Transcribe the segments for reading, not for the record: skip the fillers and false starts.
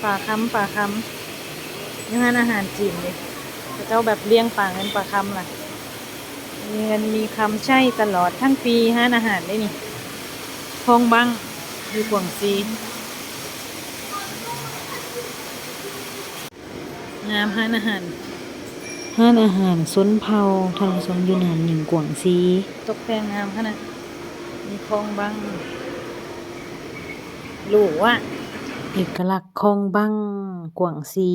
ปลาคำนี่ร้านอาหารจีนเลยเจ้าแบบเลี้ยงปลาเงินปลาคำล่ะมีเงินมีคำใช้ตลอดทั้งปีร้านอาหารได้นี่คลองบังอยู่กวางซีงามร้านอาหารสนเผาทางสมอยู่นานหนึ่งกวางซีตกแต่งงามขนาดมีคลองบังหรูอ่ะเอกลักษณ์คลองบังกวางซี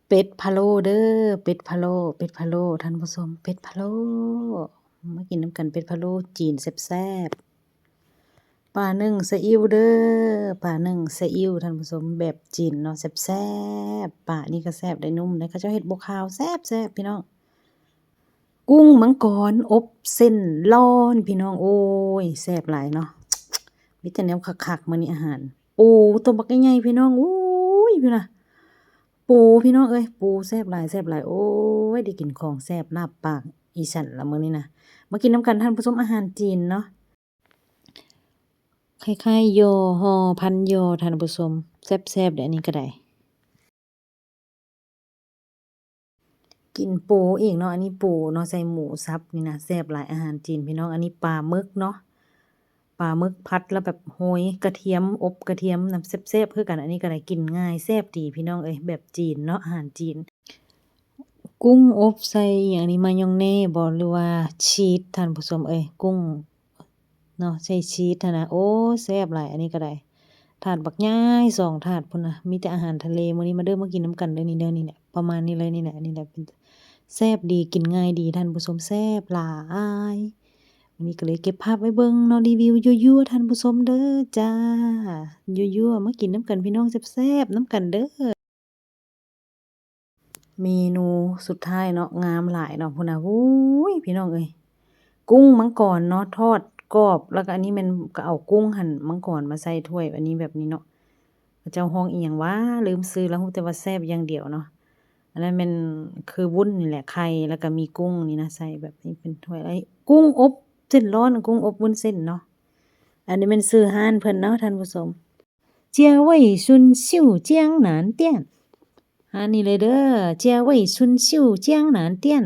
เป็ดพะโล้เด้อเป็ดพะโล้ท่านผู้ชมเป็ดพะโล้มากินน้ำกันเป็ดพะโล้จีนแซ่บๆปลานึ่งซีอิ๊วเด้อปลานึ่งซีอิ๊วท่านผู้ชมแบบจีนเนาะแซ่บๆปลานี่ก็แซ่บได้นุ่มได้เขาเจ้าเฮ็ดบ่ขาวแซ่บพี่น้องกุ้งมังกรอบเส้นร้อนพี่น้องโอ้ยแซ่บหลายเนาะมีแต่แนวคักๆมื้อนี้อาหารปูตัวบักใหญ่ๆพี่น้องโอ้ยพี่น่ะปูพี่น้องเอ้ยปูแซ่บหลายโอ้ยได้กินของแซ่บลาบปากอีฉันละมื้อนี้นะมากินน้ำกันท่านผู้ชมอาหารจีนเนาะคล้ายๆยอห่อพันยอท่านผู้ชมแซ่บๆเด้ออันนี้ก็ได้กินปูอีกเนาะอันนี้ปูเนาะใส่หมูสับนี่นะแซ่บหลายอาหารจีนพี่น้องอันนี้ปลาหมึกเนาะปลาหมึกผัดแล้วแบบโหยกระเทียมอบกระเทียมน้ำแซ่บๆคือกันอันนี้ก็ได้กินง่ายแซ่บดีพี่น้องเอ้ยแบบจีนเนาะอาหารจีนกุ้งอบใส่อหยังนี้มายองเน่บ่หรือว่าชีสท่านผู้ชมเอ้ยกุ้งเนาะใส่ชีสหั้นนะโอ้แซ่บหลายอันนี้ก็ได้ถาดบักใหญ่2ถาดพุ่นน่ะมีแต่อาหารทะเลมื้อนี้มาเด้อมากินนำกันเด้อนี่เด้อนี่แหละประมาณนี้เลยนี่แหละเป็นแซ่บดีกินง่ายดีท่านผู้ชมแซ่บหลายวันนี้ก็เลยเก็บภาพไว้เบิ่งเนาะรีวิวยั่วๆท่านผู้ชมเด้อจ้ายั่วๆมากินนำกันพี่น้องแซ่บๆนำกันเด้อเมนูสุดท้ายเนาะงามหลายเนาะพุ่นน่ะโอ้ยพี่น้องเอ้ยกุ้งมังกรเนาะทอดกรอบแล้วก็อันนี้แม่นก็เอากุ้งหั่นมังกรมาใส่ถ้วยอันนี้แบบนี้เนาะเขาเจ้าฮ้องอิหยังวะลืมชื่อแล้วฮู้แต่ว่าแซ่บอย่างเดียวเนาะอันนั้นแม่นคือวุ้นนี่แหละไข่แล้วก็มีกุ้งนี่นะใส่แบบนี้เป็นถ้วยแล้วกุ้งอบเส้นร้อนกุ้งอบวุ้นเส้นเนาะอันนี้แม่นชื่อร้านเพิ่นเนาะท่านผู้ชมเจียเว่ยซุนซิ่วเจียงหนานเตี้ยนร้านนี้เลยเด้อเจียเว่ยซุนซิ่วเจียงหนานเตี้ยน